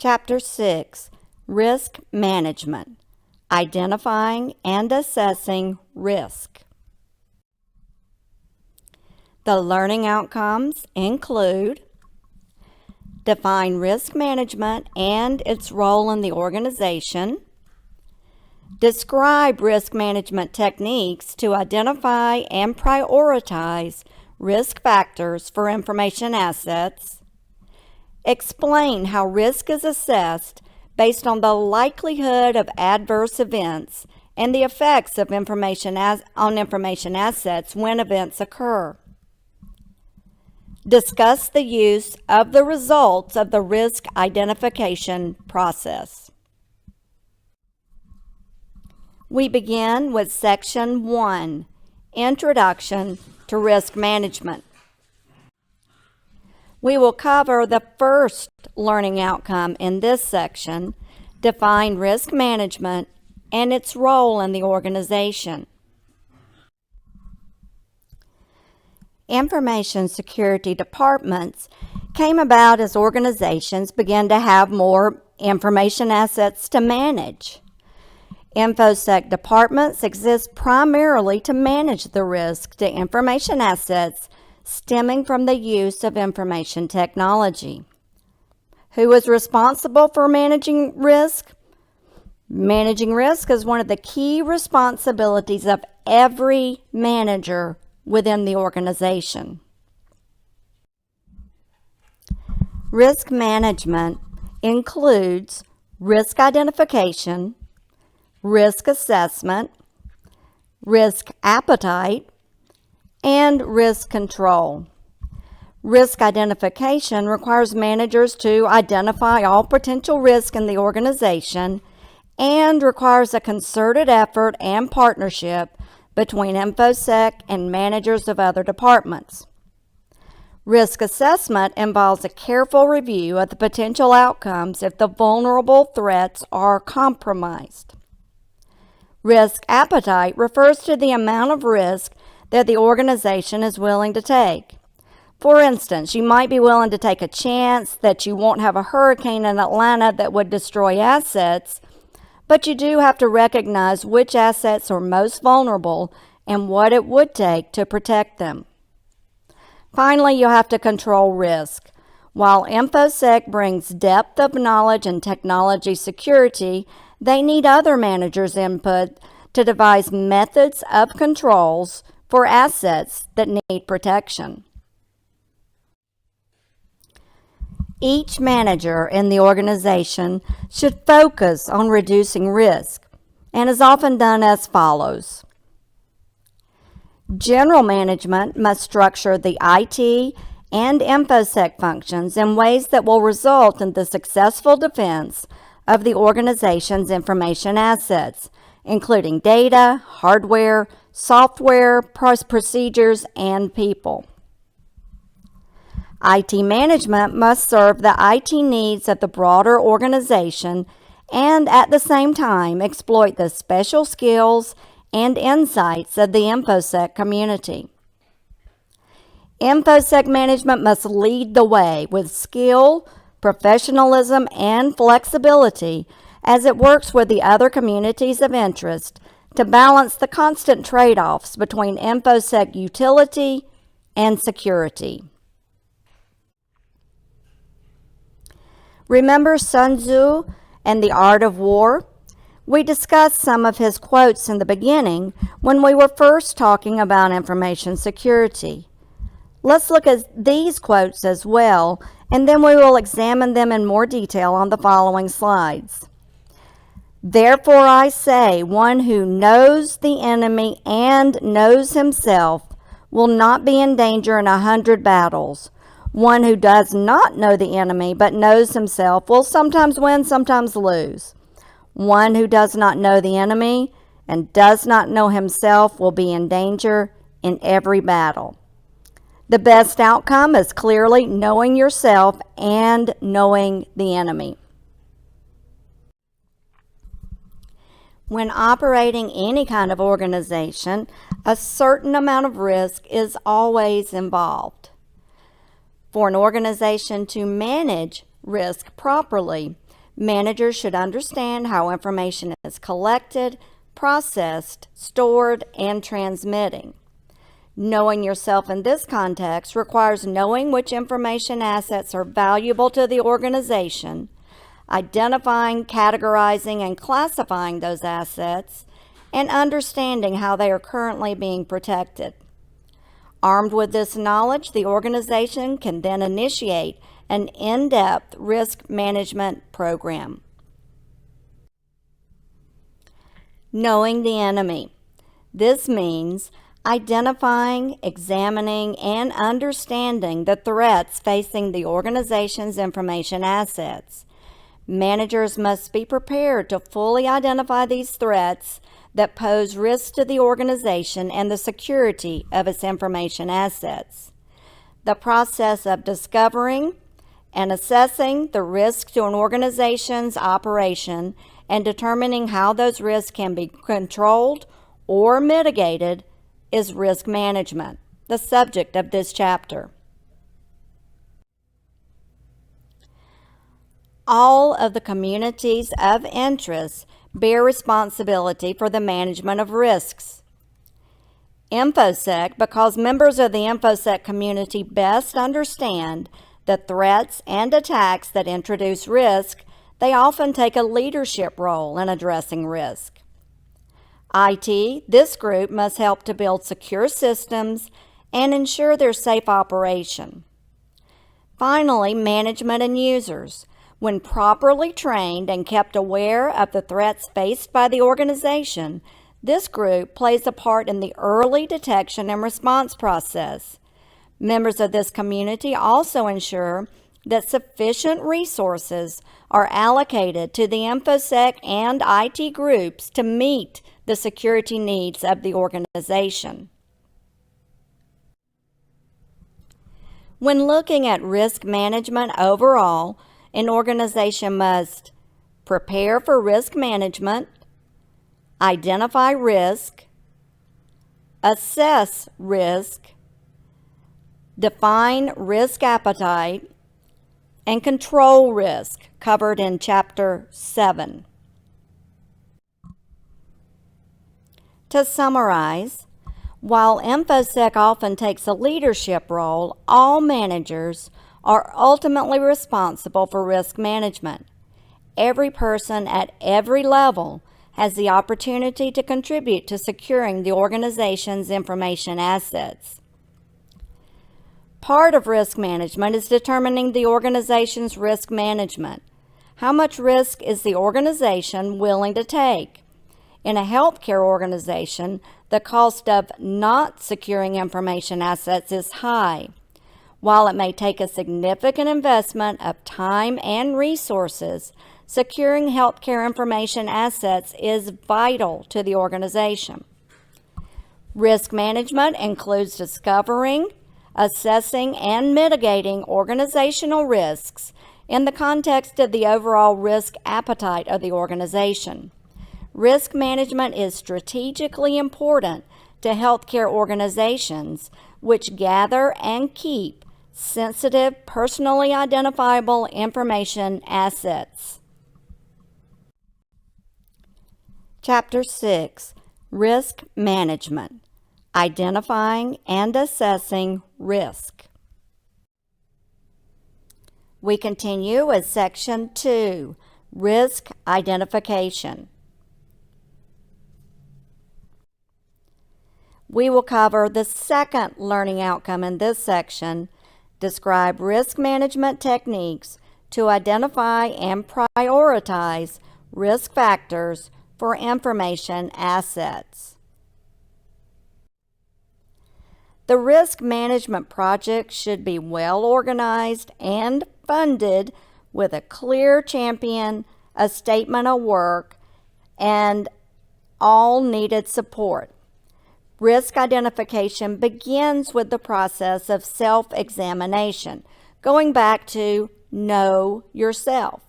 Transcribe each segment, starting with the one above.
Chapter 6, Risk Management, Identifying and Assessing Risk. The learning outcomes include: define risk management and its role in the organization, describe risk management techniques to identify and prioritize risk factors for information assets, explain how risk is assessed based on the likelihood of adverse events and the effects of information assets when events occur. Discuss the use of the results of the risk identification process. We begin with Section 1, Introduction to Risk Management. We will cover the first learning outcome in this section, define risk management and its role in the organization. Information security departments came about as organizations began to have more information assets to manage. InfoSec Departments exist primarily to manage the risk to information assets stemming from the use of information technology. Who is responsible for managing risk? Managing risk is one of the key responsibilities of every manager within the organization. Risk management includes risk identification, risk assessment, risk appetite, and risk control. Risk identification requires managers to identify all potential risk in the organization and requires a concerted effort and partnership between InfoSec and managers of other departments. Risk assessment involves a careful review of the potential outcomes if the vulnerable threats are compromised. Risk appetite refers to the amount of risk that the organization is willing to take. For instance, you might be willing to take a chance that you won't have a hurricane in Atlanta that would destroy assets, but you do have to recognize which assets are most vulnerable and what it would take to protect them. Finally, you have to control risk. While InfoSec brings depth of knowledge and technology security, they need other managers' input to devise methods of controls for assets that need protection. Each manager in the organization should focus on reducing risk and is often done as follows. General management must structure the IT and InfoSec functions in ways that will result in the successful defense of the organization's information assets, including data, hardware, software, procedures, and people. IT management must serve the IT needs of the broader organization and at the same time exploit the special skills and insights of the InfoSec community. InfoSec management must lead the way with skill, professionalism, and flexibility as it works with the other communities of interest to balance the constant trade-offs between InfoSec utility and security. Remember Sun Tzu and the Art of War? We discussed some of his quotes in the beginning when we were first talking about information security. Let's look at these quotes as well, and then we will examine them in more detail on the following slides. Therefore I say, one who knows the enemy and knows himself will not be in danger in 100 battles. One who does not know the enemy but knows himself will sometimes win, sometimes lose. One who does not know the enemy and does not know himself will be in danger in every battle. The best outcome is clearly knowing yourself and knowing the enemy. When operating any kind of organization, a certain amount of risk is always involved. For an organization to manage risk properly, Managers should understand how information is collected, processed, stored, and transmitting. Knowing yourself in this context requires knowing which information assets are valuable to the organization, identifying, categorizing, and classifying those assets, and understanding how they are currently being protected. Armed with this knowledge, the organization can then initiate an in-depth risk management program. Knowing the enemy. This means identifying, examining, and understanding the threats facing the organization's information assets. Managers must be prepared to fully identify these threats that pose risks to the organization and the security of its information assets. The process of discovering and assessing the risk to an organization's operation and determining how those risks can be controlled or mitigated is risk management, the subject of this chapter. All of the communities of interest bear responsibility for the management of risks. InfoSec, because members of the InfoSec community best understand the threats and attacks that introduce risk, they often take a leadership role in addressing risk. IT, this group must help to build secure systems and ensure their safe operation. Finally, management and users. When properly trained and kept aware of the threats faced by the organization, this group plays a part in the early detection and response process. Members of this community also ensure that sufficient resources are allocated to the InfoSec and IT groups to meet the security needs of the organization. When looking at risk management overall, an organization must prepare for risk management, identify risk, assess risk, define risk appetite, and control risk, covered in Chapter 7. To summarize, while InfoSec often takes a leadership role, all managers are ultimately responsible for risk management. Every person at every level has the opportunity to contribute to securing the organization's information assets. Part of risk management is determining the organization's risk management. How much risk is the organization willing to take? In a healthcare organization, the cost of not securing information assets is high. While it may take a significant investment of time and resources, securing healthcare information assets is vital to the organization. Risk management includes discovering, assessing, and mitigating organizational risks in the context of the overall risk appetite of the organization. Risk management is strategically important to healthcare organizations, which gather and keep sensitive, personally identifiable information assets. Chapter 6, Risk Management, Identifying and Assessing Risk. We continue with Section 2, Risk Identification. We will cover the second learning outcome in this section, describe risk management techniques to identify and prioritize risk factors for information assets. The risk management project should be well organized and funded with a clear champion, a statement of work, and all needed support. Risk identification begins with the process of self-examination, going back to know yourself.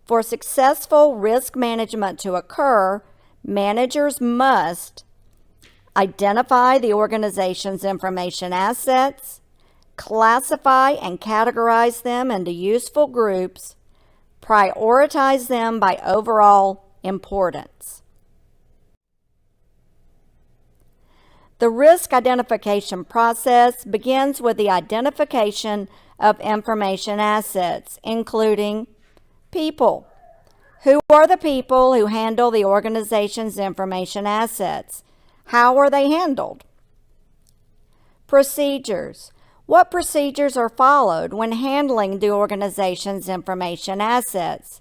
For successful risk management to occur, managers must identify the organization's information assets, classify and categorize them into useful groups, Prioritize them by overall importance. The risk identification process begins with the identification of information assets, including people. Who are the people who handle the organization's information assets? How are they handled? Procedures. What procedures are followed when handling the organization's information assets?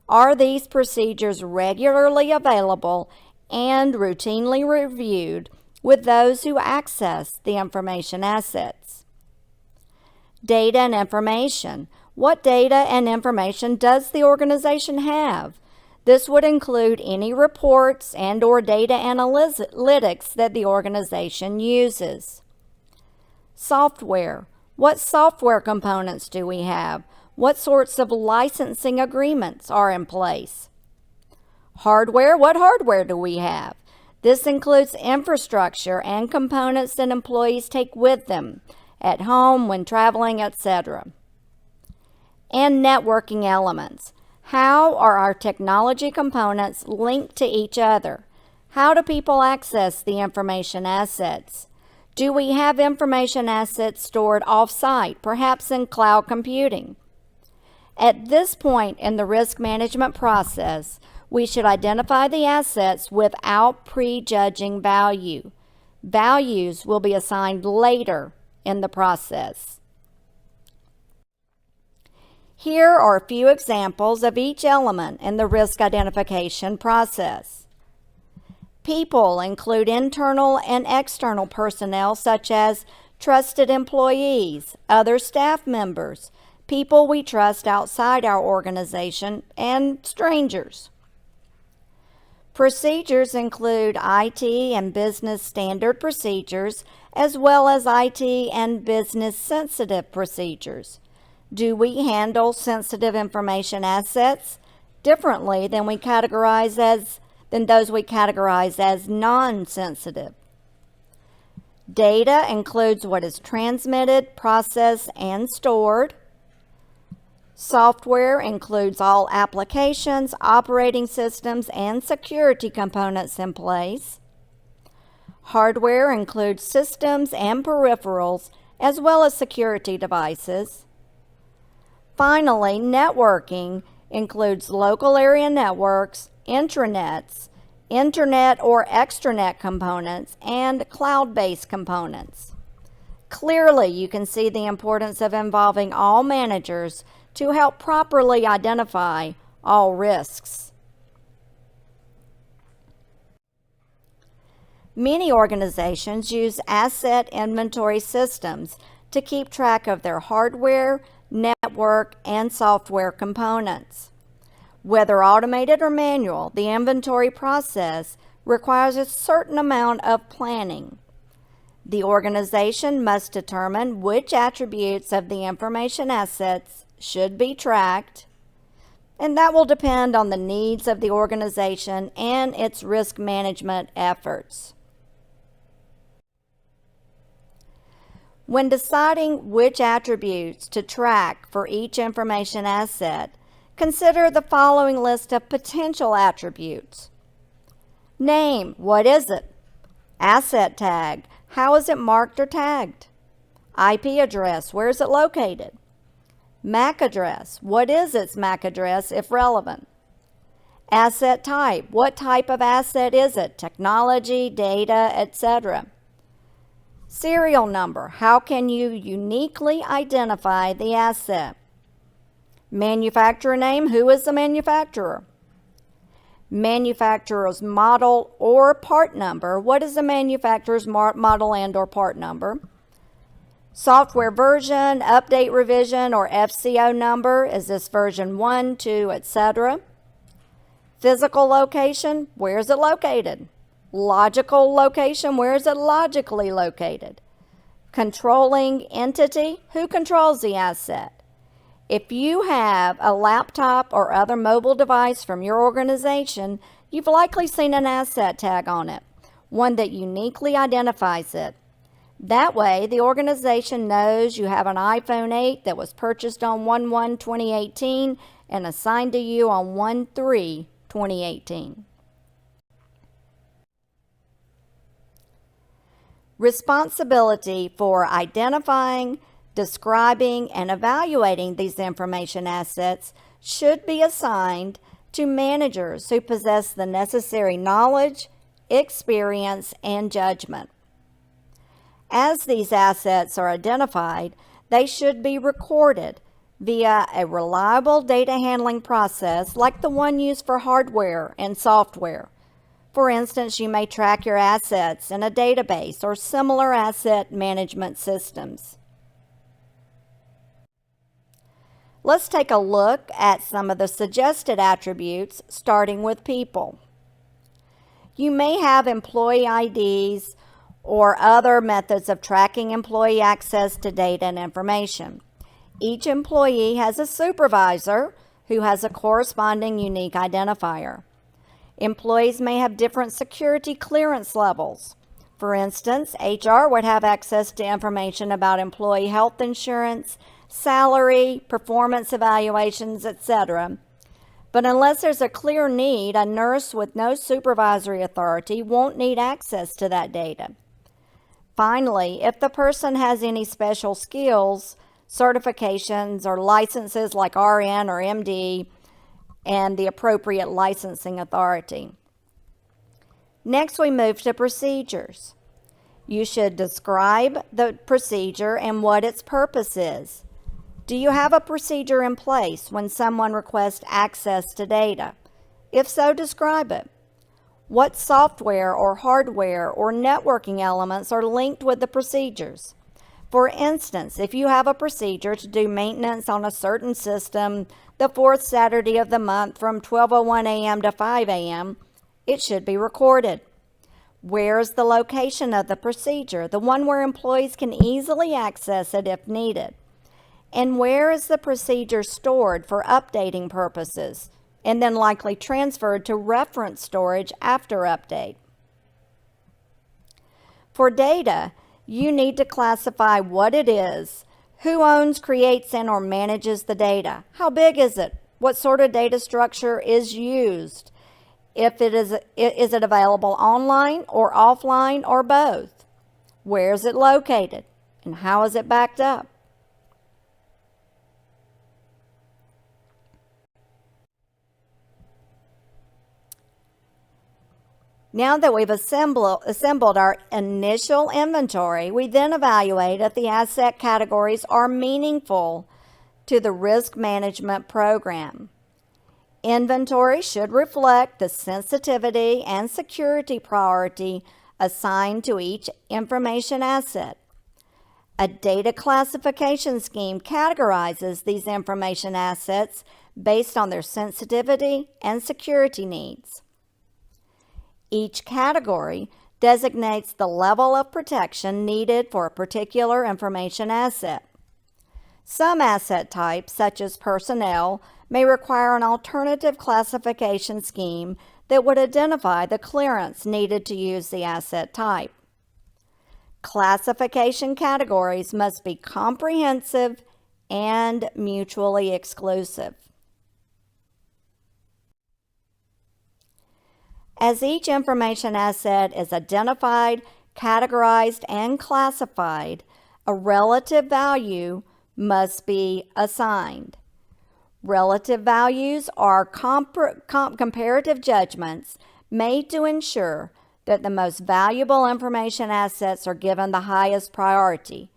Are these procedures regularly available and routinely reviewed with those who access the information assets? Data and information. What data and information does the organization have? This would include any reports and/or data analytics that the organization uses. Software. What software components do we have? What sorts of licensing agreements are in place? Hardware. What hardware do we have? This includes infrastructure and components that employees take with them at home, when traveling, etc. And networking elements. How are our technology components linked to each other? How do people access the information assets? Do we have information assets stored off-site, perhaps in cloud computing? At this point in the risk management process, we should identify the assets without prejudging value. Values will be assigned later in the process. Here are a few examples of each element in the risk identification process. People include internal and external personnel such as trusted employees, other staff members, people we trust outside our organization, and strangers. Procedures include IT and business standard procedures, as well as IT and business sensitive procedures. Do we handle sensitive information assets differently than those we categorize as non-sensitive? Data includes what is transmitted, processed, and stored. Software includes all applications, operating systems, and security components in place. Hardware includes systems and peripherals, as well as security devices. Finally, networking includes local area networks, intranets, internet or extranet components, and cloud-based components. Clearly, you can see the importance of involving all managers to help properly identify all risks. Many organizations use asset inventory systems to keep track of their hardware, network, and software components. Whether automated or manual, the inventory process requires a certain amount of planning. The organization must determine which attributes of the information assets should be tracked, and that will depend on the needs of the organization and its risk management efforts. When deciding which attributes to track for each information asset, consider the following list of potential attributes. Name, what is it? Asset tag, how is it marked or tagged? IP address, where is it located? MAC address, what is its MAC address if relevant? Asset type, what type of asset is it? Technology, data, etc. Serial number, how can you uniquely identify the asset? Manufacturer name, who is the manufacturer? Manufacturer's model or part number, what is the manufacturer's model and or part number? Software version, update revision, or FCO number, is this version 1, 2, etc.? Physical location, where is it located? Logical location, where is it logically located? Controlling entity, who controls the asset? If you have a laptop or other mobile device from your organization, you've likely seen an asset tag on it, one that uniquely identifies it. That way, the organization knows you have an iPhone 8 that was purchased on 1/1/2018 and assigned to you on 1/3/2018. Responsibility for identifying, describing, and evaluating these information assets should be assigned to managers who possess the necessary knowledge, experience, and judgment. As these assets are identified, they should be recorded via a reliable data handling process like the one used for hardware and software. For instance, you may track your assets in a database or similar asset management systems. Let's take a look at some of the suggested attributes, starting with people. You may have employee IDs or other methods of tracking employee access to data and information. Each employee has a supervisor who has a corresponding unique identifier. Employees may have different security clearance levels. For instance, HR would have access to information about employee health insurance, salary, performance evaluations, etc. But unless there's a clear need, a nurse with no supervisory authority won't need access to that data. Finally, if the person has any special skills, certifications, or licenses like RN or MD, and the appropriate licensing authority. Next, we move to procedures. You should describe the procedure and what its purpose is. Do you have a procedure in place when someone requests access to data? If so, describe it. What software or hardware or networking elements are linked with the procedures? For instance, if you have a procedure to do maintenance on a certain system the fourth Saturday of the month from 12:01 a.m. to 5 a.m., it should be recorded. Where is the location of the procedure, the one where employees can easily access it if needed? And where is the procedure stored for updating purposes, and then likely transferred to reference storage after update? For data, you need to classify what it is, who owns, creates, and or manages the data. How big is it? What sort of data structure is used? If it is it available online or offline or both? Where is it located? And how is it backed up? Now that we've assembled our initial inventory, we then evaluate if the asset categories are meaningful to the risk management program. Inventory should reflect the sensitivity and security priority assigned to each information asset. A data classification scheme categorizes these information assets based on their sensitivity and security needs. Each category designates the level of protection needed for a particular information asset. Some asset types, such as personnel, may require an alternative classification scheme that would identify the clearance needed to use the asset type. Classification categories must be comprehensive and mutually exclusive. As each information asset is identified, categorized, and classified, a relative value must be assigned. Relative values are comparative judgments made to ensure that the most valuable information assets are given the highest priority.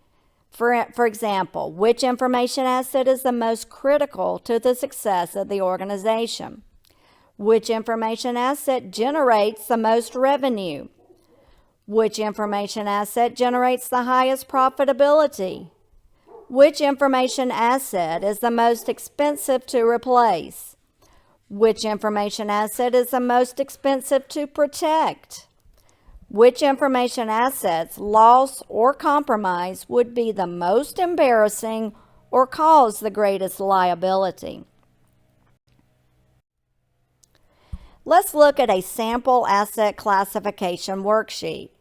For example, which information asset is the most critical to the success of the organization? Which information asset generates the most revenue? Which information asset generates the highest profitability? Which information asset is the most expensive to replace? Which information asset is the most expensive to protect? Which information asset's loss or compromise would be the most embarrassing or cause the greatest liability? Let's look at a sample asset classification worksheet.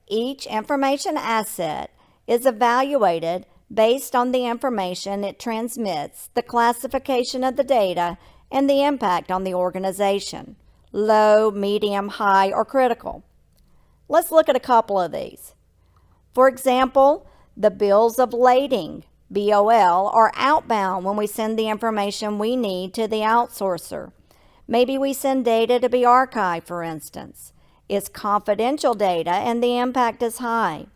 Each information asset is evaluated based on the information it transmits, the classification of the data, and the impact on the organization: low, medium, high, or critical. Let's look at a couple of these. For example, the bills of lading, BOL, are outbound when we send the information we need to the outsourcer. Maybe we send data to be archived, for instance. It's confidential data and the impact is high.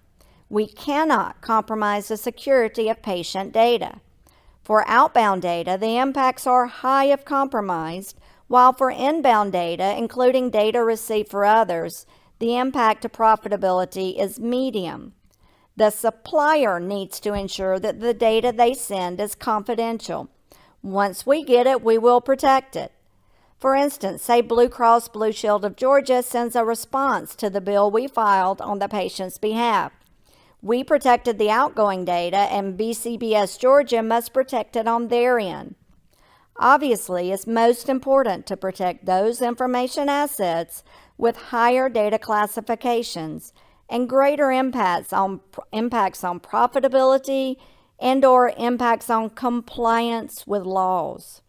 We cannot compromise the security of patient data. For outbound data, the impacts are high if compromised, while for inbound data, including data received for others, the impact to profitability is medium. The supplier needs to ensure that the data they send is confidential. Once we get it, we will protect it. For instance, say Blue Cross Blue Shield of Georgia sends a response to the bill we filed on the patient's behalf. We protected the outgoing data, and BCBS Georgia must protect it on their end. Obviously, it's most important to protect those information assets with higher data classifications and greater impacts on profitability and/or impacts on compliance with laws.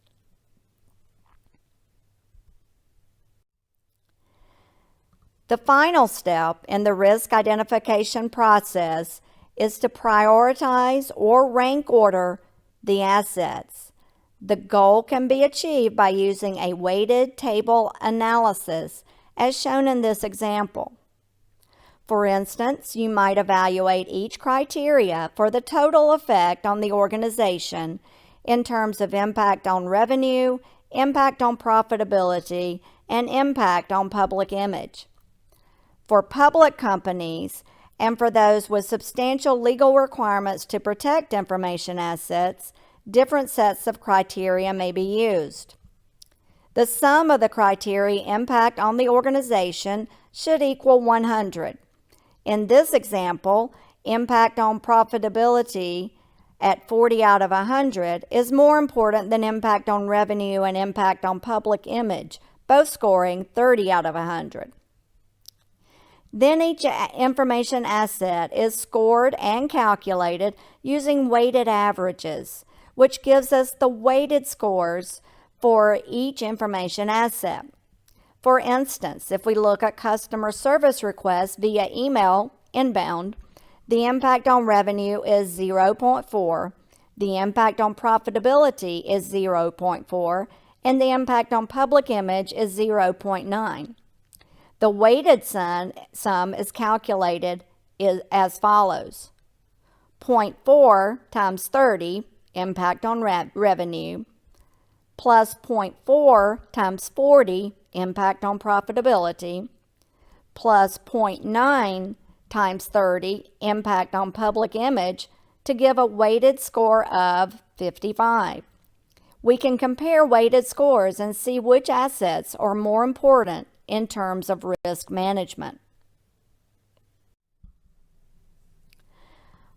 The final step in the risk identification process is to prioritize or rank order the assets. The goal can be achieved by using a weighted table analysis, as shown in this example. For instance, you might evaluate each criteria for the total effect on the organization in terms of impact on revenue, impact on profitability, and impact on public image. For public companies and for those with substantial legal requirements to protect information assets, different sets of criteria may be used. The sum of the criteria impact on the organization should equal 100. In this example, impact on profitability at 40 out of 100 is more important than impact on revenue and impact on public image, both scoring 30 out of 100. Then each information asset is scored and calculated using weighted averages, which gives us the weighted scores for each information asset. For instance, if we look at customer service requests via email inbound, the impact on revenue is 0.4, the impact on profitability is 0.4, and the impact on public image is 0.9. The weighted sum is calculated as follows: 0.4 times 30, impact on revenue, plus 0.4 times 40, impact on profitability, plus 0.9 times 30, impact on public image, to give a weighted score of 55. We can compare weighted scores and see which assets are more important in terms of risk management.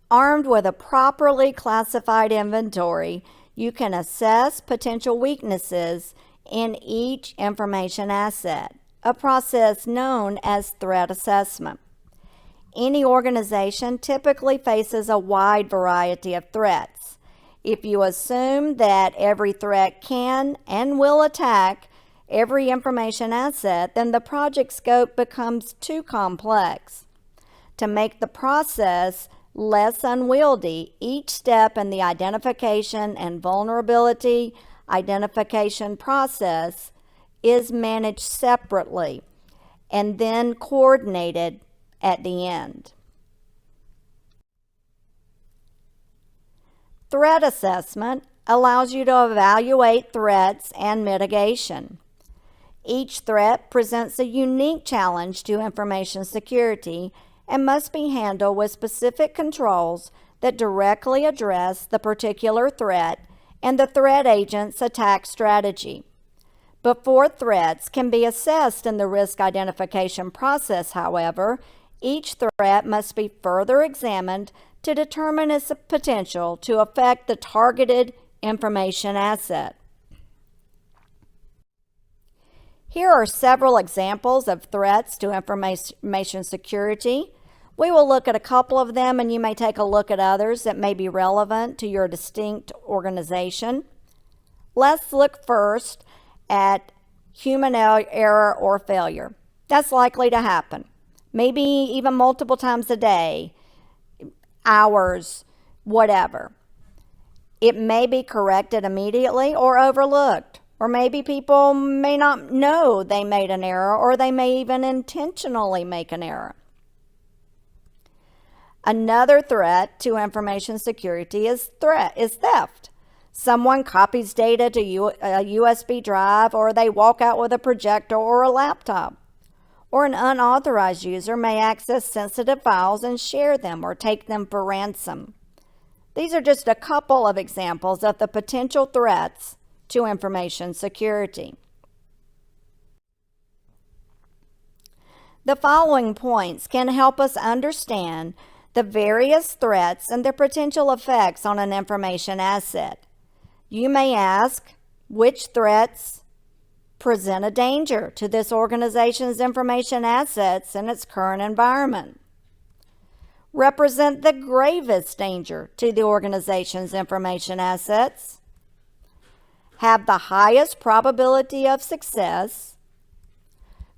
Armed with a properly classified inventory, you can assess potential weaknesses in each information asset, a process known as threat assessment. Any organization typically faces a wide variety of threats. If you assume that every threat can and will attack every information asset, then the project scope becomes too complex. To make the process less unwieldy, each step in the identification and vulnerability identification process is managed separately and then coordinated at the end. Threat assessment allows you to evaluate threats and mitigation. Each threat presents a unique challenge to information security and must be handled with specific controls that directly address the particular threat and the threat agent's attack strategy. Before threats can be assessed in the risk identification process, however, each threat must be further examined to determine its potential to affect the targeted information asset. Here are several examples of threats to information security. We will look at a couple of them, and you may take a look at others that may be relevant to your distinct organization. Let's look first at human error or failure. That's likely to happen, maybe even multiple times a day, hours, whatever. It may be corrected immediately or overlooked, or maybe people may not know they made an error, or they may even intentionally make an error. Another threat to information security is theft. Someone copies data to a USB drive, or they walk out with a projector or a laptop. Or an unauthorized user may access sensitive files and share them or take them for ransom. These are just a couple of examples of the potential threats to information security. The following points can help us understand the various threats and their potential effects on an information asset. You may ask, which threats present a danger to this organization's information assets in its current environment? Represent the gravest danger to the organization's information assets? Have the highest probability of success?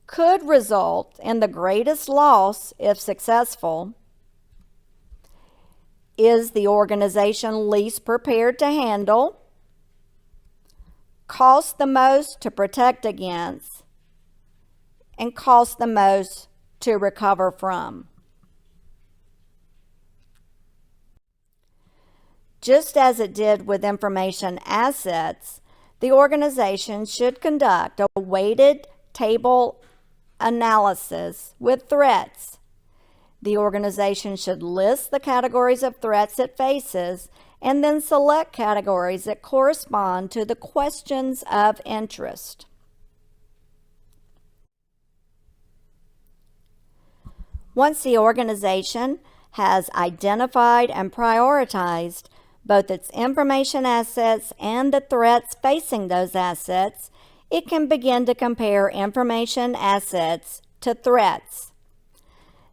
Could result in the greatest loss if successful? Is the organization least prepared to handle? Cost the most to protect against, and cost the most to recover from. Just as it did with information assets, the organization should conduct a weighted table analysis with threats. The organization should list the categories of threats it faces and then select categories that correspond to the questions of interest. Once the organization has identified and prioritized both its information assets and the threats facing those assets, it can begin to compare information assets to threats.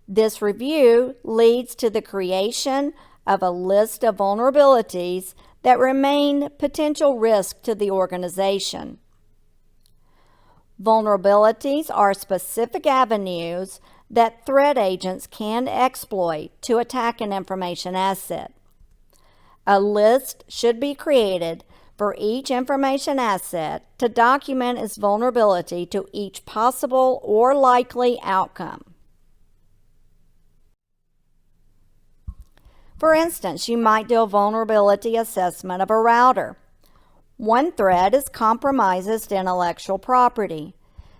This review leads to the creation of a list of vulnerabilities that remain potential risk to the organization. Vulnerabilities are specific avenues that threat agents can exploit to attack an information asset. A list should be created for each information asset to document its vulnerability to each possible or likely outcome. For instance, you might do a vulnerability assessment of a router. One threat is compromises to intellectual property.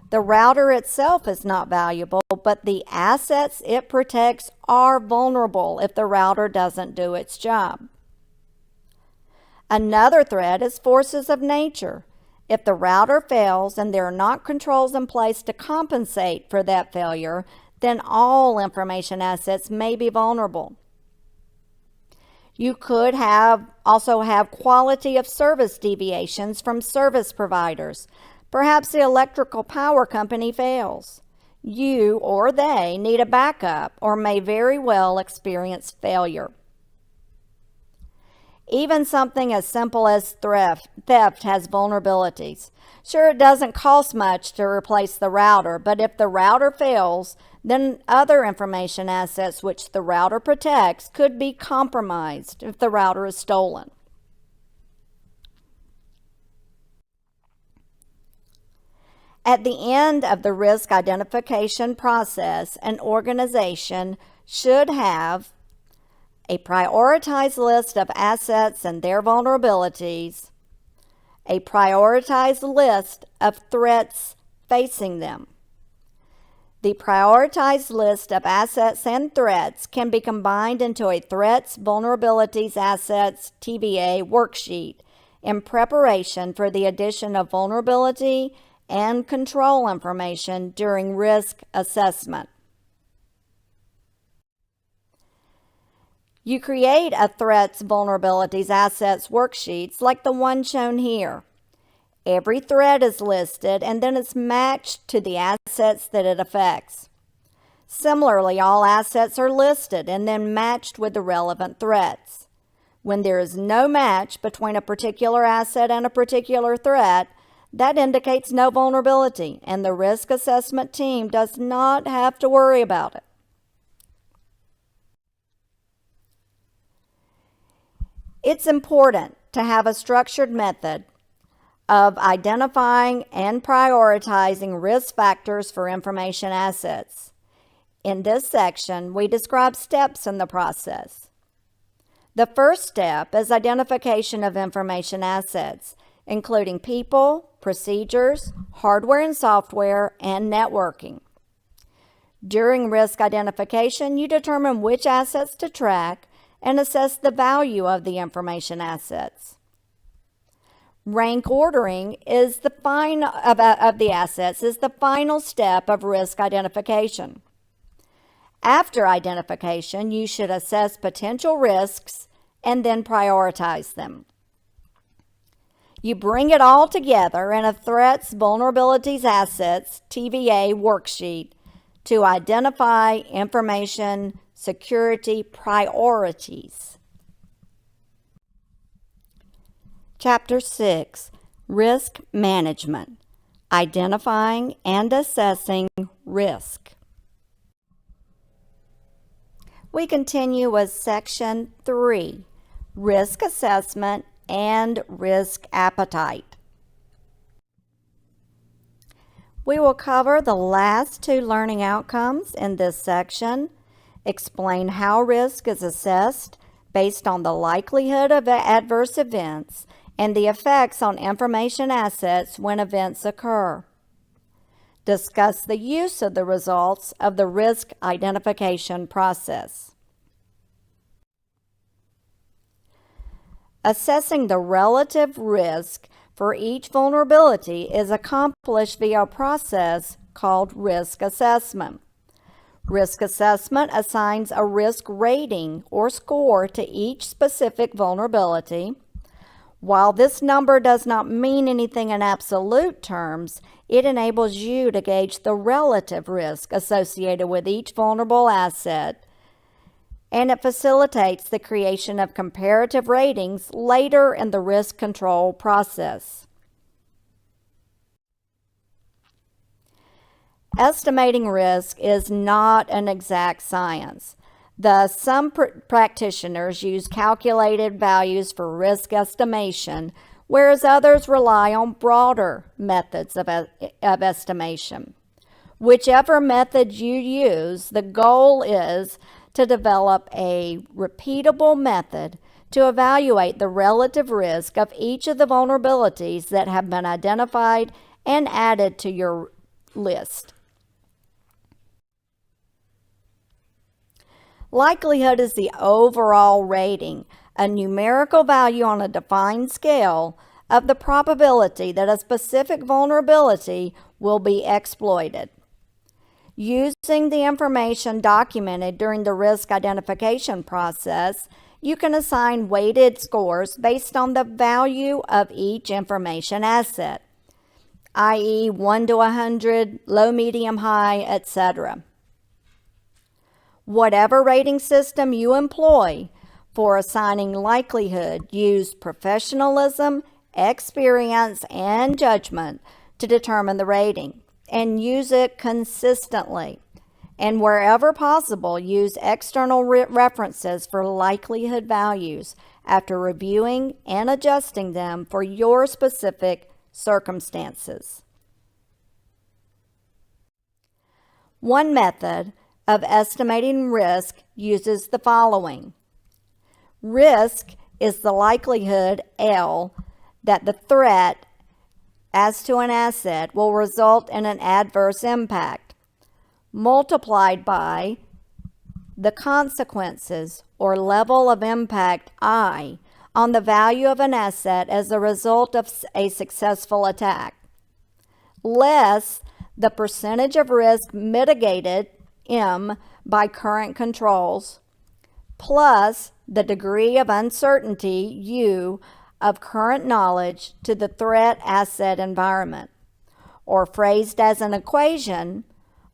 The router itself is not valuable, but the assets it protects are vulnerable if the router doesn't do its job. Another threat is forces of nature. If the router fails and there are not controls in place to compensate for that failure, then all information assets may be vulnerable. You could also have quality of service deviations from service providers. Perhaps the electrical power company fails. You or they need a backup or may very well experience failure. Even something as simple as theft has vulnerabilities. Sure, it doesn't cost much to replace the router, but if the router fails, then other information assets which the router protects could be compromised if the router is stolen. At the end of the risk identification process, an organization should have a prioritized list of assets and their vulnerabilities, a prioritized list of threats facing them. The prioritized list of assets and threats can be combined into a Threats, Vulnerabilities, Assets, TVA worksheet in preparation for the addition of vulnerability and control information during risk assessment. You create a Threats, Vulnerabilities, Assets worksheets like the one shown here. Every threat is listed and then it's matched to the assets that it affects. Similarly, all assets are listed and then matched with the relevant threats. When there is no match between a particular asset and a particular threat, that indicates no vulnerability, and the risk assessment team does not have to worry about it. It's important to have a structured method of identifying and prioritizing risk factors for information assets. In this section, we describe steps in the process. The first step is identification of information assets, including people, procedures, hardware and software, and networking. During risk identification, you determine which assets to track and assess the value of the information assets. Rank ordering of the assets is the final step of risk identification. After identification, you should assess potential risks and then prioritize them. You bring it all together in a Threats, Vulnerabilities, Assets, TVA worksheet to identify information security priorities. Chapter 6, Risk Management, Identifying and Assessing Risk. We continue with Section 3, Risk Assessment and Risk Appetite. We will cover the last two learning outcomes in this section, explain how risk is assessed based on the likelihood of adverse events and the effects on information assets when events occur. Discuss the use of the results of the risk identification process. Assessing the relative risk for each vulnerability is accomplished via a process called risk assessment. Risk assessment assigns a risk rating or score to each specific vulnerability. While this number does not mean anything in absolute terms, it enables you to gauge the relative risk associated with each vulnerable asset, and it facilitates the creation of comparative ratings later in the risk control process. Estimating risk is not an exact science. Thus, some practitioners use calculated values for risk estimation, whereas others rely on broader methods of estimation. Whichever method you use, the goal is to develop a repeatable method to evaluate the relative risk of each of the vulnerabilities that have been identified and added to your list. Likelihood is the overall rating, a numerical value on a defined scale of the probability that a specific vulnerability will be exploited. Using the information documented during the risk identification process, you can assign weighted scores based on the value of each information asset, i.e. 1 to 100, low, medium, high, etc. Whatever rating system you employ for assigning likelihood, use professionalism, experience, and judgment to determine the rating, and use it consistently. And wherever possible, use external references for likelihood values after reviewing and adjusting them for your specific circumstances. One method of estimating risk uses the following. Risk is the likelihood, L, that the threat as to an asset will result in an adverse impact, multiplied by the consequences or level of impact, I, on the value of an asset as a result of a successful attack, less the percentage of risk mitigated, M, by current controls, plus the degree of uncertainty, U, of current knowledge to the threat asset environment. Or phrased as an equation,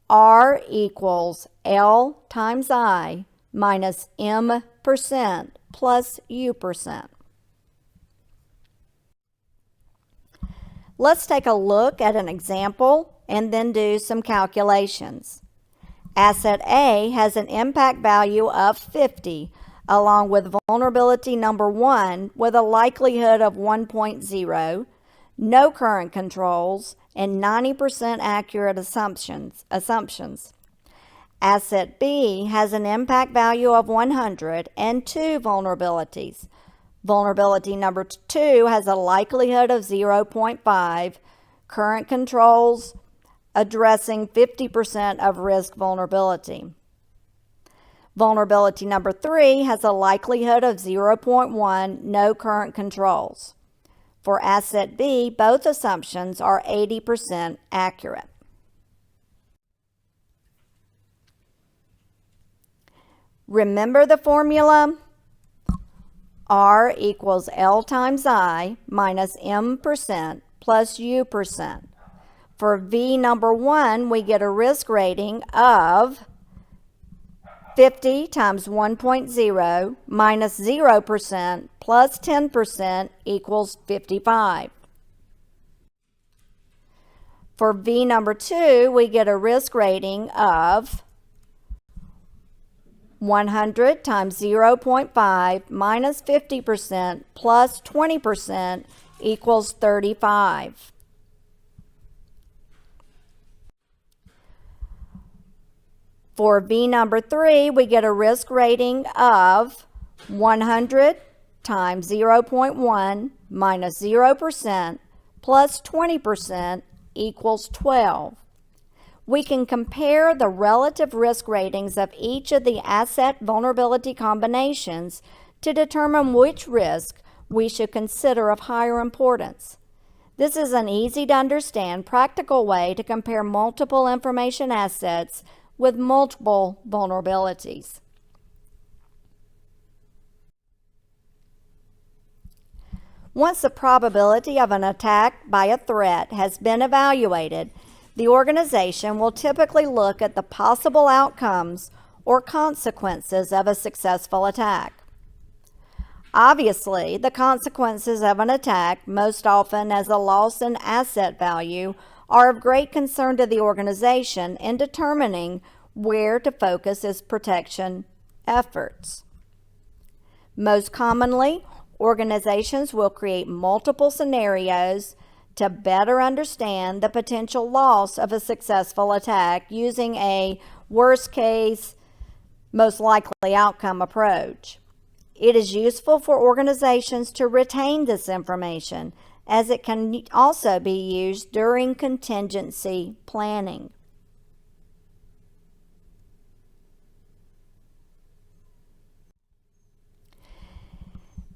R equals L times I minus M% plus U%. Let's take a look at an example and then do some calculations. Asset A has an impact value of 50, along with vulnerability number 1 with a likelihood of 1.0, no current controls, and 90% accurate assumptions. Asset B has an impact value of 100 and 2 vulnerabilities. Vulnerability number 2 has a likelihood of 0.5, current controls addressing 50% of risk vulnerability. Vulnerability number 3 has a likelihood of 0.1, no current controls. For asset B, both assumptions are 80% accurate. Remember the formula? R equals L times I minus M% plus U%. For V number 1, we get a risk rating of 50 times 1.0 minus 0% plus 10% equals 55. For V number 2, we get a risk rating of 100 times 0.5 minus 50% plus 20% equals 35. For V number 3, we get a risk rating of 100 times 0.1 minus 0% plus 20% equals 12. We can compare the relative risk ratings of each of the asset vulnerability combinations to determine which risk we should consider of higher importance. This is an easy to understand, practical way to compare multiple information assets with multiple vulnerabilities. Once the probability of an attack by a threat has been evaluated, the organization will typically look at the possible outcomes or consequences of a successful attack. Obviously, the consequences of an attack, most often as a loss in asset value, are of great concern to the organization in determining where to focus its protection efforts. Most commonly, organizations will create multiple scenarios to better understand the potential loss of a successful attack using a worst case, most likely outcome approach. It is useful for organizations to retain this information, as it can also be used during contingency planning.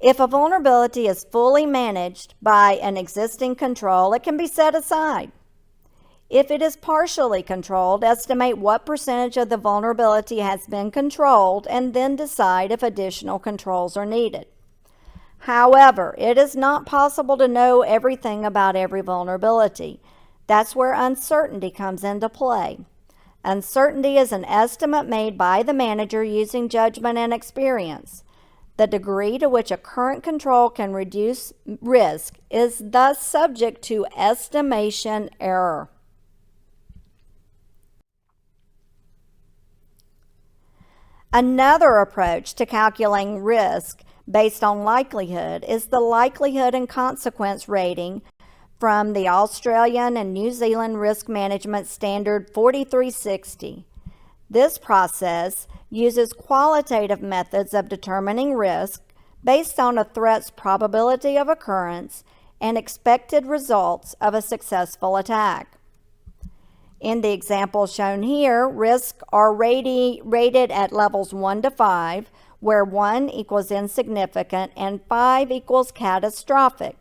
If a vulnerability is fully managed by an existing control, it can be set aside. If it is partially controlled, estimate what percentage of the vulnerability has been controlled and then decide if additional controls are needed. However, it is not possible to know everything about every vulnerability. That's where uncertainty comes into play. Uncertainty is an estimate made by the manager using judgment and experience. The degree to which a current control can reduce risk is thus subject to estimation error. Another approach to calculating risk based on likelihood is the likelihood and consequence rating from the Australian and New Zealand Risk Management Standard 4360. This process uses qualitative methods of determining risk based on a threat's probability of occurrence and expected results of a successful attack. In the example shown here, risks are rated at levels 1 to 5, where 1 equals insignificant and 5 equals catastrophic.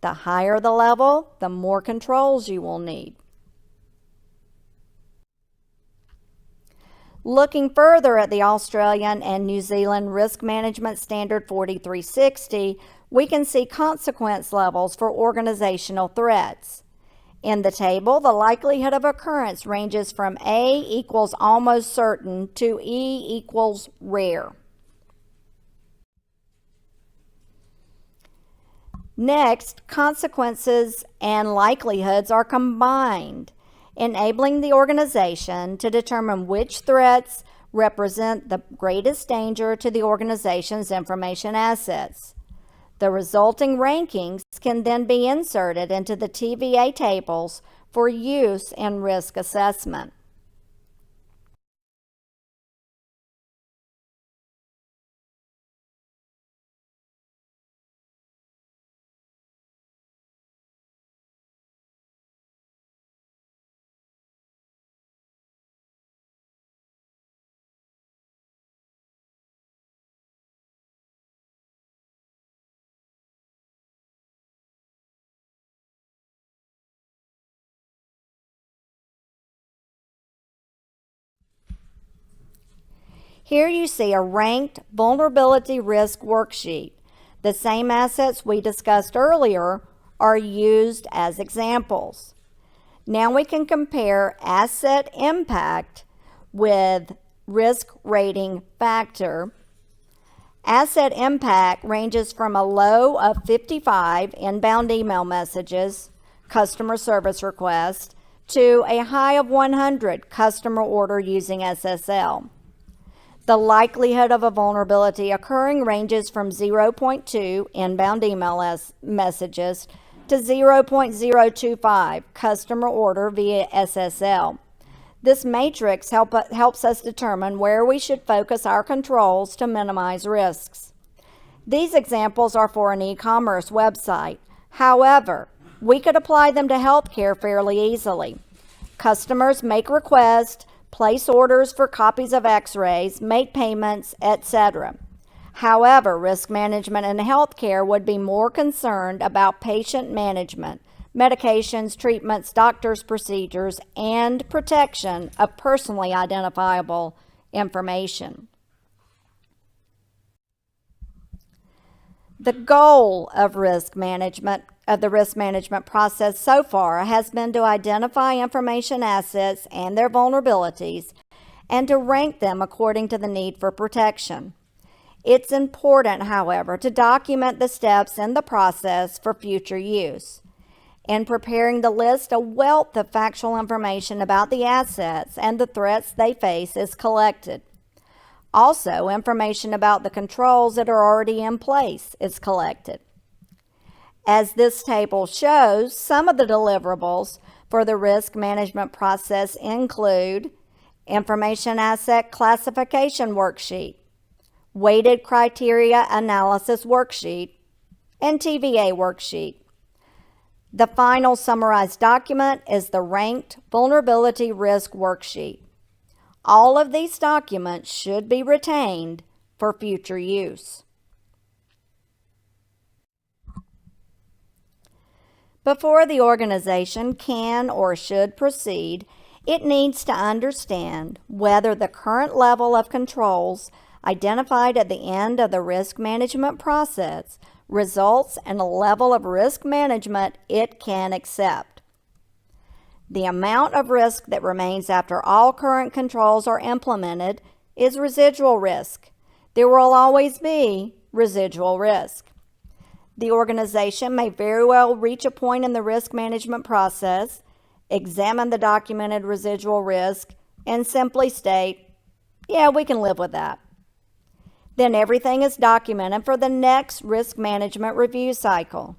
The higher the level, the more controls you will need. Looking further at the Australian and New Zealand Risk Management Standard 4360, we can see consequence levels for organizational threats. In the table, the likelihood of occurrence ranges from A equals almost certain to E equals rare. Next, consequences and likelihoods are combined, enabling the organization to determine which threats represent the greatest danger to the organization's information assets. The resulting rankings can then be inserted into the TVA tables for use in risk assessment. Here you see a ranked vulnerability risk worksheet. The same assets we discussed earlier are used as examples. Now we can compare asset impact with risk rating factor. Asset impact ranges from a low of 55 inbound email messages, customer service requests, to a high of 100 customer order using SSL. The likelihood of a vulnerability occurring ranges from 0.2 inbound email messages to 0.025 customer order via SSL. This matrix helps us determine where we should focus our controls to minimize risks. These examples are for an e-commerce website. However, we could apply them to healthcare fairly easily. Customers make requests, place orders for copies of x-rays, make payments, etc. However, risk management in healthcare would be more concerned about patient management, medications, treatments, doctors' procedures, and protection of personally identifiable information. The goal of the risk management process so far has been to identify information assets and their vulnerabilities and to rank them according to the need for protection. It's important, however, to document the steps in the process for future use. In preparing the list, a wealth of factual information about the assets and the threats they face is collected. Also, information about the controls that are already in place is collected. As this table shows, some of the deliverables for the risk management process include Information Asset Classification Worksheet, Weighted Criteria Analysis Worksheet, and TVA Worksheet. The final summarized document is the Ranked Vulnerability Risk Worksheet. All of these documents should be retained for future use. Before the organization can or should proceed, it needs to understand whether the current level of controls identified at the end of the risk management process results in a level of risk management it can accept. The amount of risk that remains after all current controls are implemented is residual risk. There will always be residual risk. The organization may very well reach a point in the risk management process, examine the documented residual risk, and simply state, yeah, we can live with that. Then everything is documented for the next risk management review cycle.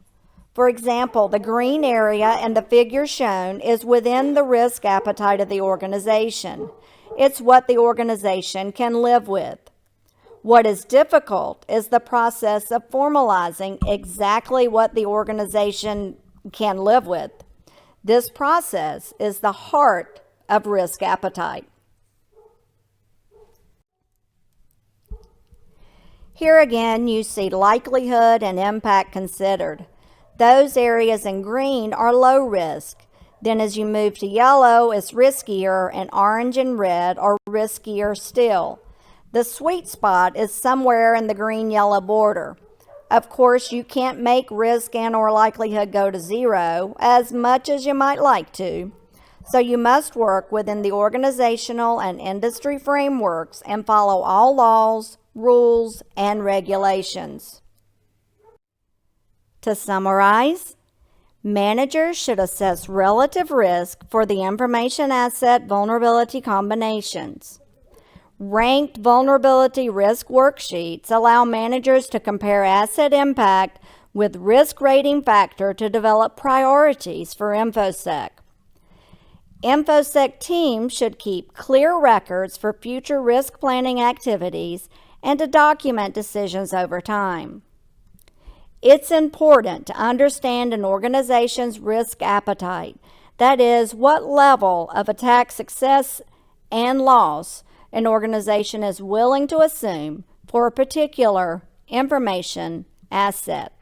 For example, the green area in the figure shown is within the risk appetite of the organization. It's what the organization can live with. What is difficult is the process of formalizing exactly what the organization can live with. This process is the heart of risk appetite. Here again, you see likelihood and impact considered. Those areas in green are low risk. Then as you move to yellow, it's riskier, and orange and red are riskier still. The sweet spot is somewhere in the green-yellow border. Of course, you can't make risk and or likelihood go to zero as much as you might like to. So you must work within the organizational and industry frameworks and follow all laws, rules, and regulations. To summarize, managers should assess relative risk for the information asset vulnerability combinations. Ranked vulnerability risk worksheets allow managers to compare asset impact with risk rating factor to develop priorities for InfoSec. InfoSec teams should keep clear records for future risk planning activities and to document decisions over time. It's important to understand an organization's risk appetite, that is, what level of attack success and loss an organization is willing to assume for a particular information asset.